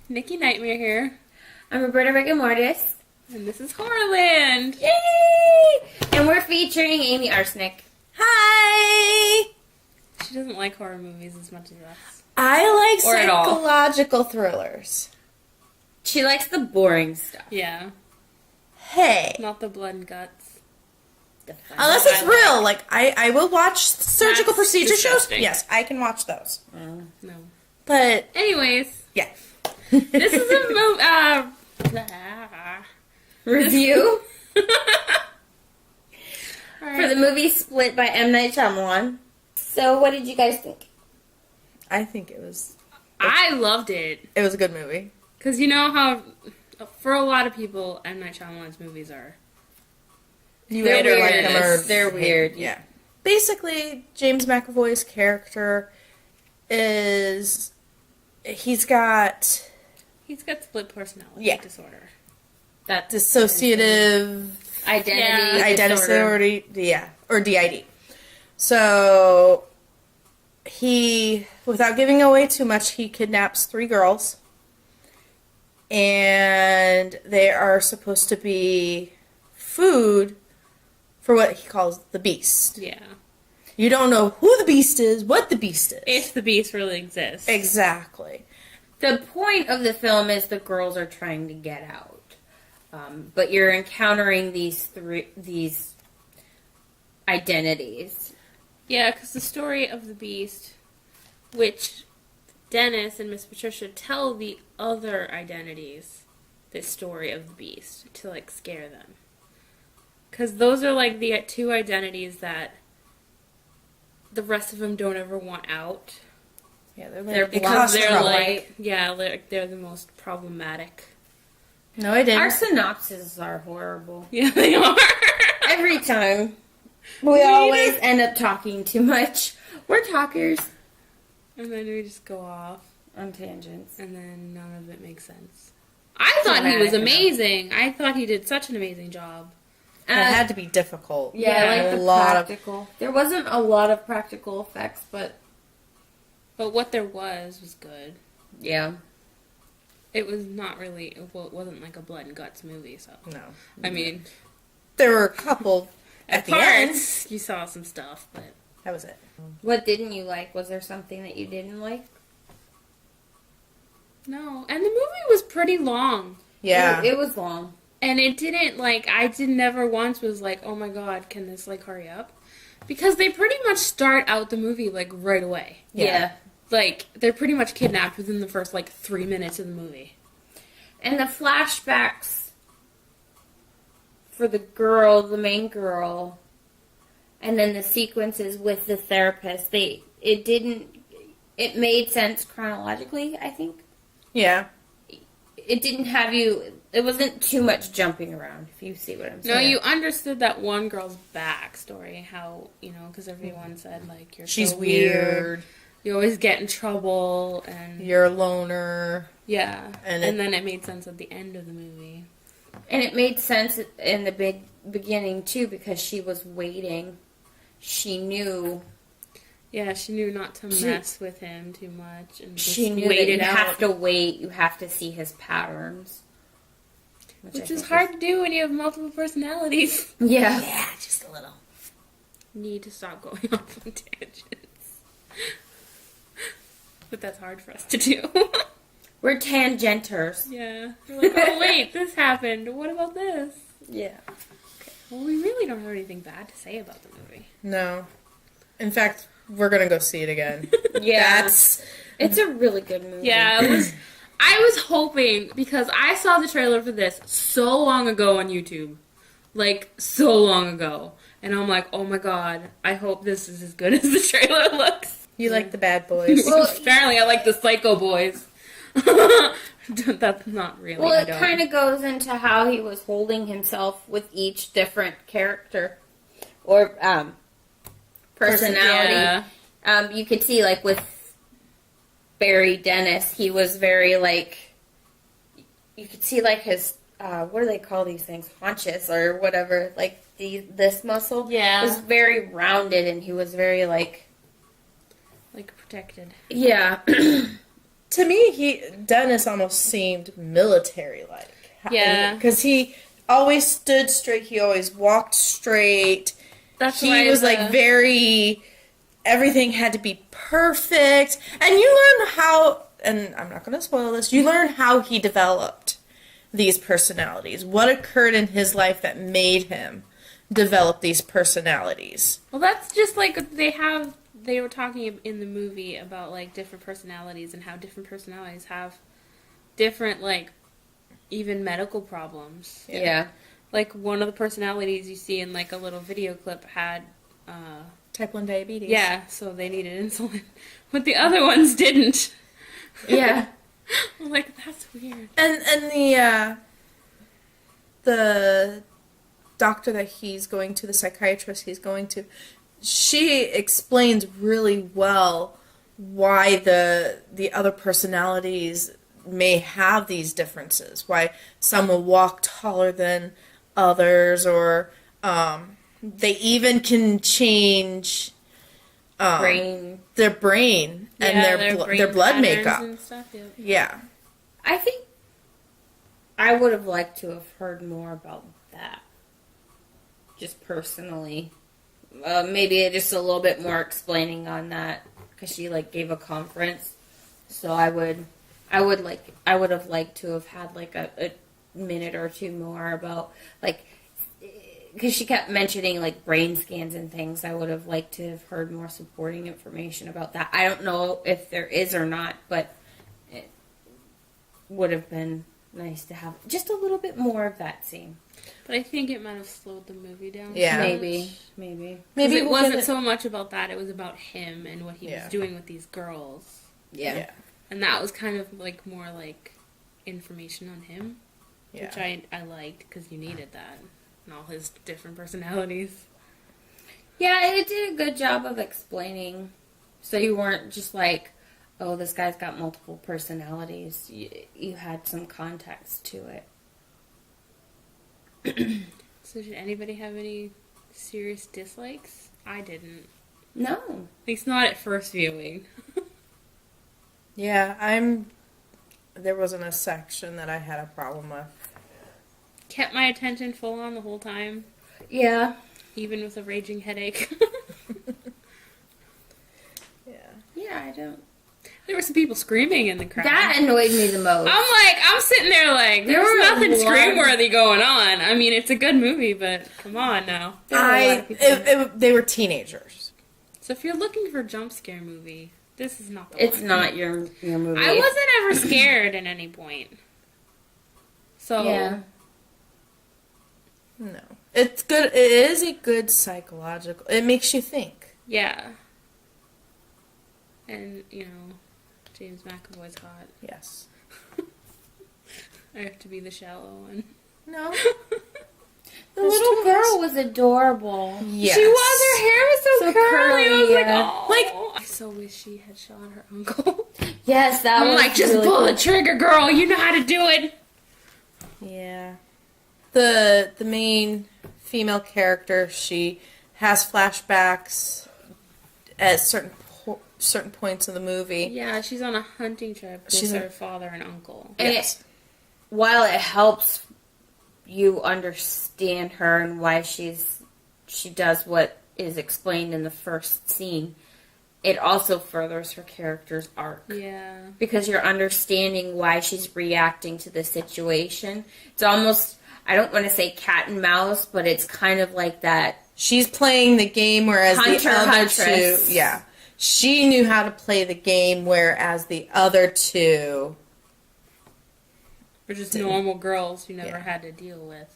Nikki Nightmare here. I'm Roberta Rick and Mortis. And this is Horrorland. Yay! And we're featuring Amy Arsenic. Hi! She doesn't like horror movies as much as us. I like Or at all. psychological thrillers. She likes the boring stuff. Yeah. Hey. Not the blood and guts. Unless it's real. Like, I will watch surgical That's procedure disgusting. shows. Yes, I can watch those. No. But, Anyways, yeah. this is a movie. Review All for the movie Split by M. Night Shyamalan. So, what did you guys think? I think it was I loved it. a good movie. Because you know how, for a lot of people, M. Night Shyamalan's movies are. You They're either like weird. them or They're weird. Yeah. Basically, James McAvoy's character is... He's got He's got split personality Yeah. disorder. That dissociative identity disorder. identity, yeah, or DID. So he, without giving away too much, he kidnaps 3 girls, and they are supposed to be food for what he calls the beast. Yeah. You don't know who the beast is, what the beast is. If the beast really exists. Exactly. The point of the film is the girls are trying to get out. But you're encountering these identities. Yeah, because the story of the beast, which Dennis and Miss Patricia tell the other identities the story of the beast to, like, scare them. Because those are, like, the 2 identities that the rest of them don't ever want out. Yeah, They're Because they're, claustrophobic. like, yeah, they're the most problematic. No, I didn't. Our synopses are horrible. Yeah, they are. Every time. We always end up talking too much. We're talkers. And then we just go off. On tangents. And then none of it makes sense. I thought he was amazing. I thought he did such an amazing job. It had to be difficult. Yeah, I like a the lot practical. There wasn't a lot of practical effects, but what there was good. yeah. It was not really, well, it wasn't like a blood and guts movie, so. No. I mean, There were a couple at the end. parts, you saw some stuff, but. That was it. What didn't you like? Was there something that you didn't like? No. And the movie was pretty long. Yeah. It was long. And it didn't, like, never once was like, oh my god, can this, like, hurry up? Because they pretty much start out the movie, like, right away. Yeah. Like, they're pretty much kidnapped within the first, like, 3 minutes of the movie. And the flashbacks for the girl, the main girl, and then the sequences with the therapist, it made sense chronologically, I think. Yeah. It didn't have you, it wasn't too much jumping around, if you see what I'm saying. No, you understood that one girl's backstory, how, you know, because everyone said, like, She's so weird. You always get in trouble, and... You're a loner. Yeah. And then it made sense at the end of the movie. And it made sense in the beginning, too, because she was waiting. She knew... Yeah, she knew not to mess with him too much, and just She knew wait that it you out. have to wait, you have to see his patterns. Which is hard to do when you have multiple personalities. Yeah. Yeah, just a little. Need to stop going off on tangents. But that's hard for us to do. We're tangenters. Yeah. We're like, oh wait, this happened. What about this? Yeah. Well, we really don't have anything bad to say about the movie. No. In fact, we're going to go see it again. Yeah. That's... It's a really good movie. Yeah, it was... I was hoping, because I saw the trailer for this so long ago on YouTube. Like, so long ago. And I'm like, oh my god, I hope this is as good as the trailer looks. You like the bad boys. Well, Apparently I like the Psycho Boys. That's not really, Well, I it don't. kind of goes into how he was holding himself with each different character. Or, personality. Yeah. You could see, like, with Barry Dennis, he was very, like, you could see, like, his, what do they call these things? Haunches or whatever. Like, this muscle. Yeah. Was very rounded, and he was very, like Like protected. yeah. To me, Dennis almost seemed military-like. Yeah. Because he always stood straight. He always walked straight. That's he why was like very. Everything had to be perfect, and you learn how. And I'm not going to spoil this. You learn how he developed these personalities. What occurred in his life that made him develop these personalities. Well, that's just like they were talking in the movie about like different personalities and how different personalities have different like even medical problems. Yeah. Like one of the personalities you see in like a little video clip had Type 1 diabetes. yeah, so they needed insulin. But the other ones didn't. Yeah. I'm like, that's weird. And the doctor that he's going to, the psychiatrist he's going to, she explains really well why the other personalities may have these differences. Why some will walk taller than others, or they even can change their brain and their blood makeup. And stuff, yeah. Yeah. I think I would have liked to have heard more about that. Just personally. Maybe just a little bit more explaining on that. Because she, like, gave a conference. So I would have liked to have had, like, a minute or two more about, like, because she kept mentioning, like, brain scans and things. I would have liked to have heard more supporting information about that. I don't know if there is or not, but it would have been nice to have just a little bit more of that scene. But I think it might have slowed the movie down. Yeah. Maybe. Maybe it wasn't so much about that. It was about him and what he was doing with these girls. Yeah. And that was kind of like more like information on him, which I liked because you needed that and all his different personalities. Yeah, it did a good job of explaining. So you weren't just like, oh, this guy's got multiple personalities. You had some context to it. So did anybody have any serious dislikes? I didn't. No. At least not at first viewing. Yeah, there wasn't a section that I had a problem with. Kept my attention full on the whole time. Yeah. Even with a raging headache. Yeah, I don't. There were some people screaming in the crowd. That annoyed me the most. I'm sitting there like, There there's were nothing a lot. scream-worthy going on. I mean, it's a good movie, but come on now. They were teenagers. So if you're looking for a jump scare movie, this is not the It's one. not your movie. I wasn't ever scared at any point. So, Yeah. No. It's good. It is a good psychological. It makes you think. yeah. And, you know, James McAvoy's hot. Yes. I have to be the shallow one. No. The little girl was adorable. Yes. She was. Her hair was so curly. I was yeah. like, oh. I so wish she had shot her uncle. Yes, that I'm was like, just really pull cool. the trigger, girl. You know how to do it. Yeah. The main female character, she has flashbacks at certain points of the movie. Yeah, she's on a hunting trip with her father and uncle. And while it helps you understand her and why she does what is explained in the first scene, it also furthers her character's arc. Yeah. Because you're understanding why she's reacting to the situation. It's almost, I don't want to say cat and mouse, but it's kind of like that. She's playing the game, whereas the other Huntress. two, she knew how to play the game, whereas the other two We're just normal girls who never had to deal with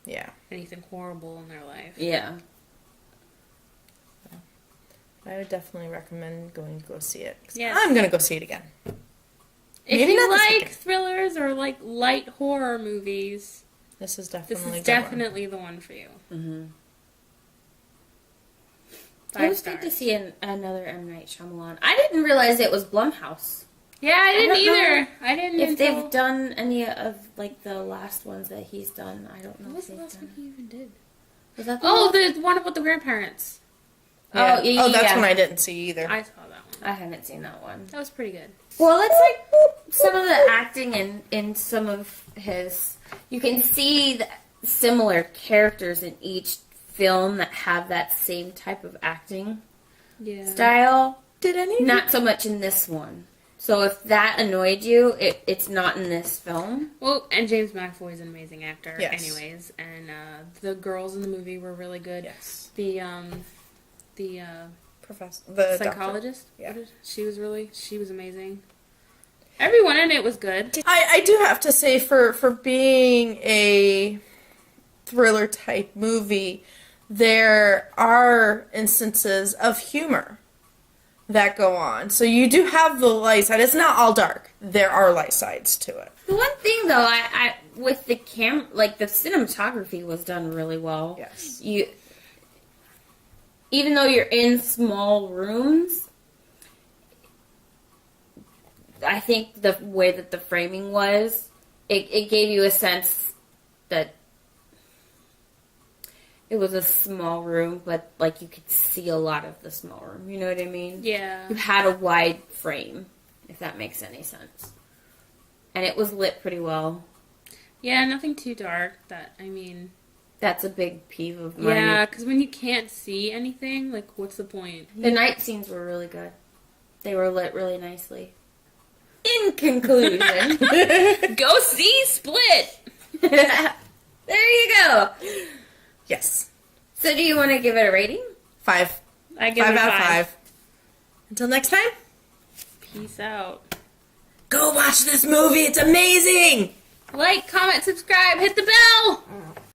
Yeah. anything horrible in their life. Yeah. I would definitely recommend going to go see it. Yes. I'm going to go see it again. If Maybe you not this like weekend. thrillers or like light horror movies, This is this definitely is definitely the one for you. Mm-hmm. 5 It was stars. good to see another M. Night Shyamalan. I didn't realize it was Blumhouse. Yeah, I didn't don't know either. I didn't If until... they've done any of like the last ones that he's done, I don't know. What was if the they've last one done. he even did? Was that the Oh, one? the one about the grandparents. Oh, yeah, that's yeah. one I didn't see either. I saw that one. I haven't seen that one. That was pretty good. Well, it's like some of the acting in some of his... You can see the similar characters in each film that have that same type of acting style. Did any? Not so much in this one. So if that annoyed you, it's not in this film. Well, and James McAvoy is an amazing actor, Yes. anyways. And the girls in the movie were really good. Yes. The The psychologist. Yeah. She was amazing. Everyone in it was good. I do have to say, for being a thriller type movie, there are instances of humor that go on. So you do have the light side. It's not all dark. There are light sides to it. The one thing though, I with the like the cinematography was done really well. Yes. Even though you're in small rooms, I think the way that the framing was, it gave you a sense that it was a small room, but like you could see a lot of the small room. You know what I mean? Yeah. You had a wide frame, if that makes any sense. And it was lit pretty well. Yeah, nothing too dark. That's a big peeve of mine. Yeah, because when you can't see anything, like, what's the point? The night scenes were really good. They were lit really nicely. In conclusion, Go see Split! there you go. Yes. So do you want to give it a rating? 5. I give 5 it a out of 5. 5. Until next time, Peace out. go watch this movie. It's amazing. Like, comment, subscribe, hit the bell!